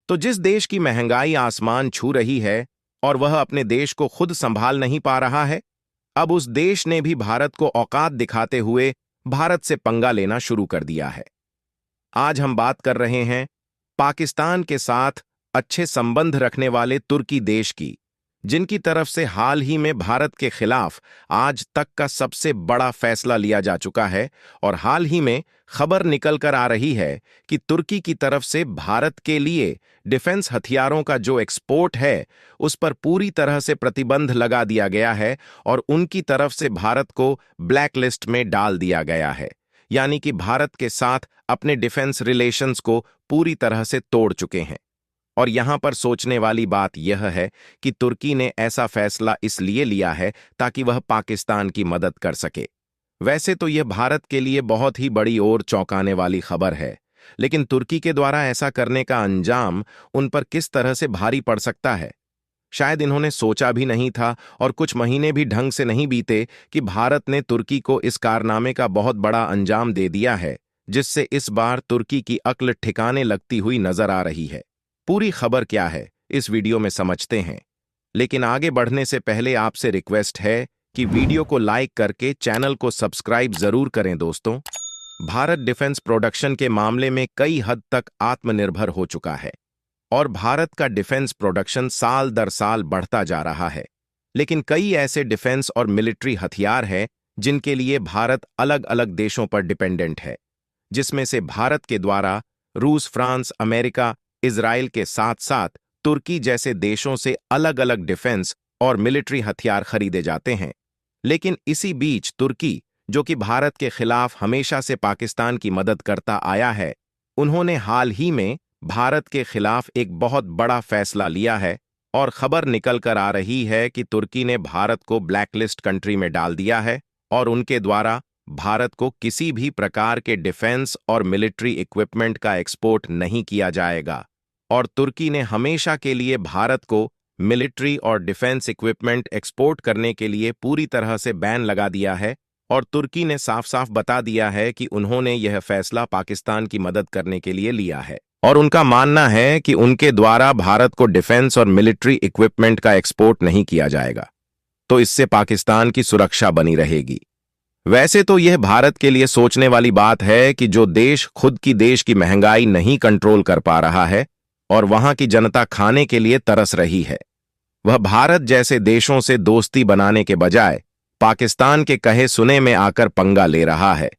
तो जिस देश की महंगाई आसमान छू रही है और वह अपने देश को खुद संभाल नहीं पा रहा है, अब उस देश ने भी भारत को औकात दिखाते हुए भारत से पंगा लेना शुरू कर दिया है। आज हम बात कर रहे हैं पाकिस्तान के साथ अच्छे संबंध रखने वाले तुर्की देश की, जिनकी तरफ से हाल ही में भारत के खिलाफ आज तक का सबसे बड़ा फैसला लिया जा चुका है। और हाल ही में खबर निकल कर आ रही है कि तुर्की की तरफ से भारत के लिए डिफेंस हथियारों का जो एक्सपोर्ट है उस पर पूरी तरह से प्रतिबंध लगा दिया गया है और उनकी तरफ से भारत को ब्लैक लिस्ट में डाल दिया गया है। यानी कि भारत के साथ अपने डिफेंस रिलेशंस को पूरी तरह से तोड़ चुके हैं। और यहां पर सोचने वाली बात यह है कि तुर्की ने ऐसा फैसला इसलिए लिया है ताकि वह पाकिस्तान की मदद कर सके। वैसे तो यह भारत के लिए बहुत ही बड़ी और चौंकाने वाली खबर है, लेकिन तुर्की के द्वारा ऐसा करने का अंजाम उन पर किस तरह से भारी पड़ सकता है, शायद इन्होंने सोचा भी नहीं था। और कुछ महीने भी ढंग से नहीं बीते कि भारत ने तुर्की को इस कारनामे का बहुत बड़ा अंजाम दे दिया है, जिससे इस बार तुर्की की अक्ल ठिकाने लगती हुई नजर आ रही है। पूरी खबर क्या है इस वीडियो में समझते हैं, लेकिन आगे बढ़ने से पहले आपसे रिक्वेस्ट है कि वीडियो को लाइक करके चैनल को सब्सक्राइब जरूर करें। दोस्तों, भारत डिफेंस प्रोडक्शन के मामले में कई हद तक आत्मनिर्भर हो चुका है और भारत का डिफेंस प्रोडक्शन साल दर साल बढ़ता जा रहा है। लेकिन कई ऐसे डिफेंस और मिलिट्री हथियार हैं जिनके लिए भारत अलग अलग देशों पर डिपेंडेंट है, जिसमें से भारत के द्वारा रूस, फ्रांस, अमेरिका, इजराइल के साथ साथ तुर्की जैसे देशों से अलग अलग डिफेंस और मिलिट्री हथियार खरीदे जाते हैं। लेकिन इसी बीच तुर्की, जो कि भारत के खिलाफ हमेशा से पाकिस्तान की मदद करता आया है, उन्होंने हाल ही में भारत के खिलाफ एक बहुत बड़ा फैसला लिया है और खबर निकल कर आ रही है कि तुर्की ने भारत को ब्लैकलिस्ट कंट्री में डाल दिया है और उनके द्वारा भारत को किसी भी प्रकार के डिफेंस और मिलिट्री इक्विपमेंट का एक्सपोर्ट नहीं किया जाएगा। और तुर्की ने हमेशा के लिए भारत को मिलिट्री और डिफेंस इक्विपमेंट एक्सपोर्ट करने के लिए पूरी तरह से बैन लगा दिया है। और तुर्की ने साफ साफ बता दिया है कि उन्होंने यह फैसला पाकिस्तान की मदद करने के लिए लिया है और उनका मानना है कि उनके द्वारा भारत को डिफेंस और मिलिट्री इक्विपमेंट का एक्सपोर्ट नहीं किया जाएगा, तो इससे पाकिस्तान की सुरक्षा बनी रहेगी। वैसे तो यह भारत के लिए सोचने वाली बात है कि जो देश खुद की देश की महंगाई नहीं कंट्रोल कर पा रहा है और वहां की जनता खाने के लिए तरस रही है, वह भारत जैसे देशों से दोस्ती बनाने के बजाय पाकिस्तान के कहे सुने में आकर पंगा ले रहा है।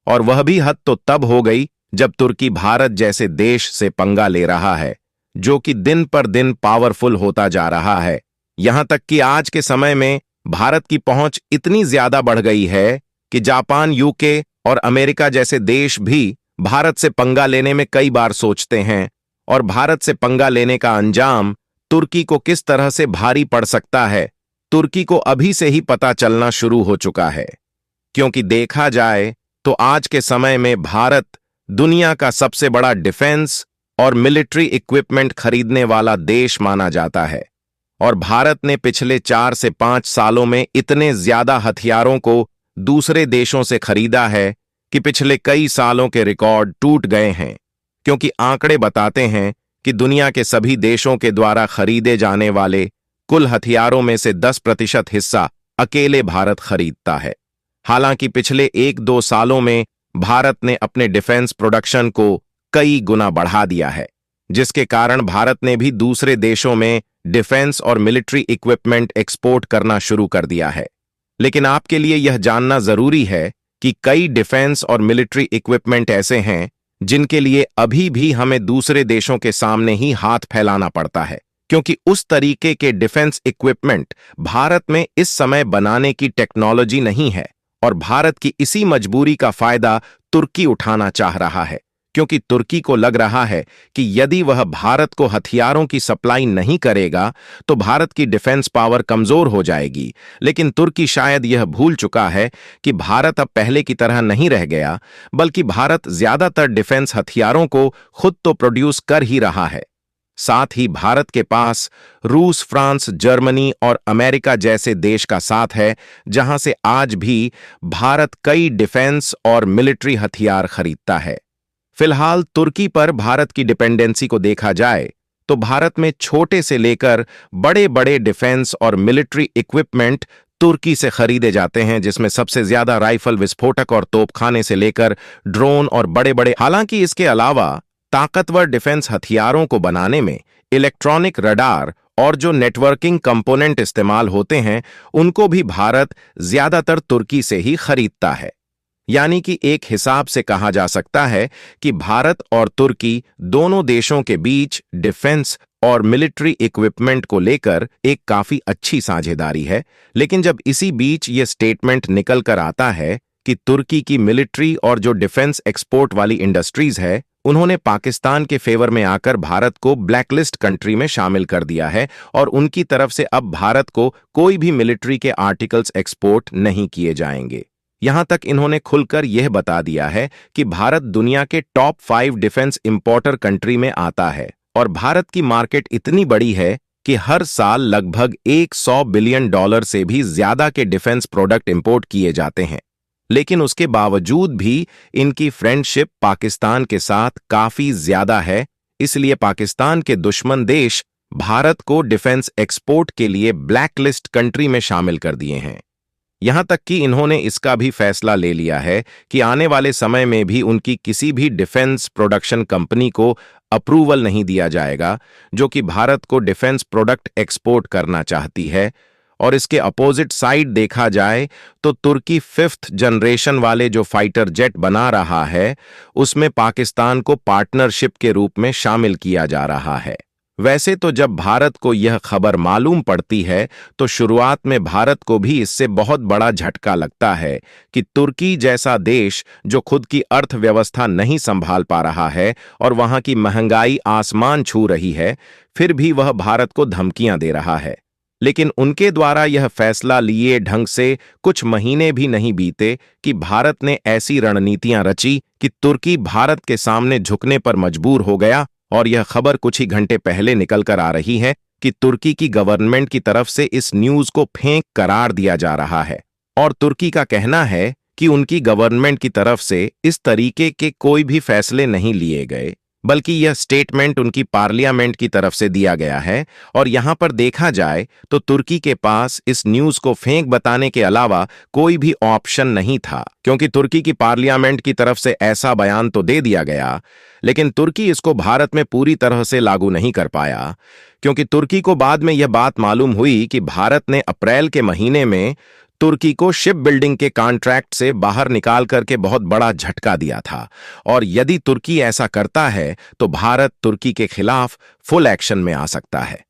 और वह भी हद तो तब हो गई जब तुर्की भारत जैसे देश से पंगा ले रहा है, जो कि दिन पर दिन पावरफुल होता जा रहा है। यहां तक कि आज के समय में भारत की पहुंच इतनी ज्यादा बढ़ गई है कि जापान, यूके और अमेरिका जैसे देश भी भारत से पंगा लेने में कई बार सोचते हैं। और भारत से पंगा लेने का अंजाम तुर्की को किस तरह से भारी पड़ सकता है, तुर्की को अभी से ही पता चलना शुरू हो चुका है। क्योंकि देखा जाए तो आज के समय में भारत दुनिया का सबसे बड़ा डिफेंस और मिलिट्री इक्विपमेंट खरीदने वाला देश माना जाता है। और भारत ने पिछले 4 से 5 सालों में इतने ज्यादा हथियारों को दूसरे देशों से खरीदा है कि पिछले कई सालों के रिकॉर्ड टूट गए हैं। क्योंकि आंकड़े बताते हैं कि दुनिया के सभी देशों के द्वारा खरीदे जाने वाले कुल हथियारों में से 10% हिस्सा अकेले भारत खरीदता है। हालांकि पिछले 1-2 सालों में भारत ने अपने डिफेंस प्रोडक्शन को कई गुना बढ़ा दिया है, जिसके कारण भारत ने भी दूसरे देशों में डिफेंस और मिलिट्री इक्विपमेंट एक्सपोर्ट करना शुरू कर दिया है। लेकिन आपके लिए यह जानना जरूरी है कि कई डिफेंस और मिलिट्री इक्विपमेंट ऐसे हैं जिनके लिए अभी भी हमें दूसरे देशों के सामने ही हाथ फैलाना पड़ता है, क्योंकि उस तरीके के डिफेंस इक्विपमेंट भारत में इस समय बनाने की टेक्नोलॉजी नहीं है। और भारत की इसी मजबूरी का फायदा तुर्की उठाना चाह रहा है, क्योंकि तुर्की को लग रहा है कि यदि वह भारत को हथियारों की सप्लाई नहीं करेगा तो भारत की डिफेंस पावर कमजोर हो जाएगी। लेकिन तुर्की शायद यह भूल चुका है कि भारत अब पहले की तरह नहीं रह गया, बल्कि भारत ज्यादातर डिफेंस हथियारों को खुद तो प्रोड्यूस कर ही रहा है। साथ ही भारत के पास रूस, फ्रांस, जर्मनी और अमेरिका जैसे देश का साथ है, जहां से आज भी भारत कई डिफेंस और मिलिट्री हथियार खरीदता है। फिलहाल तुर्की पर भारत की डिपेंडेंसी को देखा जाए तो भारत में छोटे से लेकर बड़े बड़े डिफेंस और मिलिट्री इक्विपमेंट तुर्की से खरीदे जाते हैं, जिसमें सबसे ज्यादा राइफल, विस्फोटक और तोपखाने से लेकर ड्रोन और बड़े बड़े। हालांकि इसके अलावा ताकतवर डिफेंस हथियारों को बनाने में इलेक्ट्रॉनिक रडार और जो नेटवर्किंग कंपोनेंट इस्तेमाल होते हैं, उनको भी भारत ज्यादातर तुर्की से ही खरीदता है। यानी कि एक हिसाब से कहा जा सकता है कि भारत और तुर्की दोनों देशों के बीच डिफेंस और मिलिट्री इक्विपमेंट को लेकर एक काफी अच्छी साझेदारी है। लेकिन जब इसी बीच ये स्टेटमेंट निकल कर आता है कि तुर्की की मिलिट्री और जो डिफेंस एक्सपोर्ट वाली इंडस्ट्रीज है, उन्होंने पाकिस्तान के फेवर में आकर भारत को ब्लैकलिस्ट कंट्री में शामिल कर दिया है और उनकी तरफ से अब भारत को कोई भी मिलिट्री के आर्टिकल्स एक्सपोर्ट नहीं किए जाएंगे। यहां तक इन्होंने खुलकर यह बता दिया है कि भारत दुनिया के टॉप 5 डिफेंस इंपोर्टर कंट्री में आता है और भारत की मार्केट इतनी बड़ी है कि हर साल लगभग $100 बिलियन से भी ज्यादा के डिफेंस प्रोडक्ट इंपोर्ट किए जाते हैं। लेकिन उसके बावजूद भी इनकी फ्रेंडशिप पाकिस्तान के साथ काफी ज्यादा है, इसलिए पाकिस्तान के दुश्मन देश भारत को डिफेंस एक्सपोर्ट के लिए ब्लैकलिस्ट कंट्री में शामिल कर दिए हैं। यहां तक कि इन्होंने इसका भी फैसला ले लिया है कि आने वाले समय में भी उनकी किसी भी डिफेंस प्रोडक्शन कंपनी को अप्रूवल नहीं दिया जाएगा जो कि भारत को डिफेंस प्रोडक्ट एक्सपोर्ट करना चाहती है। और इसके अपोजिट साइड देखा जाए तो तुर्की 5th जनरेशन वाले जो फाइटर जेट बना रहा है, उसमें पाकिस्तान को पार्टनरशिप के रूप में शामिल किया जा रहा है। वैसे तो जब भारत को यह खबर मालूम पड़ती है तो शुरुआत में भारत को भी इससे बहुत बड़ा झटका लगता है कि तुर्की जैसा देश जो खुद की अर्थव्यवस्था नहीं संभाल पा रहा है और वहां की महंगाई आसमान छू रही है, फिर भी वह भारत को धमकियां दे रहा है। लेकिन उनके द्वारा यह फैसला लिए ढंग से कुछ महीने भी नहीं बीते कि भारत ने ऐसी रणनीतियां रची कि तुर्की भारत के सामने झुकने पर मजबूर हो गया। और यह खबर कुछ ही घंटे पहले निकल कर आ रही है कि तुर्की की गवर्नमेंट की तरफ से इस न्यूज को फेक करार दिया जा रहा है और तुर्की का कहना है कि उनकी गवर्नमेंट की तरफ से इस तरीके के कोई भी फैसले नहीं लिए गए, बल्कि यह स्टेटमेंट उनकी पार्लियामेंट की तरफ से दिया गया है। और यहां पर देखा जाए तो तुर्की के पास इस न्यूज को फेक बताने के अलावा कोई भी ऑप्शन नहीं था, क्योंकि तुर्की की पार्लियामेंट की तरफ से ऐसा बयान तो दे दिया गया, लेकिन तुर्की इसको भारत में पूरी तरह से लागू नहीं कर पाया, क्योंकि तुर्की को बाद में यह बात मालूम हुई कि भारत ने अप्रैल के महीने में तुर्की को शिप बिल्डिंग के कॉन्ट्रैक्ट से बाहर निकाल करके बहुत बड़ा झटका दिया था। और यदि तुर्की ऐसा करता है तो भारत तुर्की के खिलाफ फुल एक्शन में आ सकता है।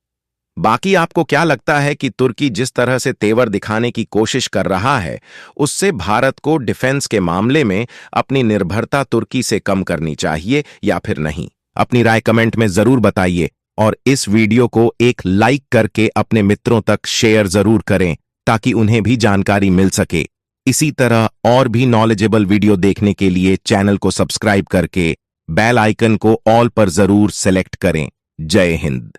बाकी आपको क्या लगता है कि तुर्की जिस तरह से तेवर दिखाने की कोशिश कर रहा है, उससे भारत को डिफेंस के मामले में अपनी निर्भरता तुर्की से कम करनी चाहिए या फिर नहीं? अपनी राय कमेंट में जरूर बताइए और इस वीडियो को एक लाइक करके अपने मित्रों तक शेयर जरूर करें ताकि उन्हें भी जानकारी मिल सके। इसी तरह और भी नॉलेजेबल वीडियो देखने के लिए चैनल को सब्सक्राइब करके बेल आइकन को ऑल पर जरूर सेलेक्ट करें। जय हिंद।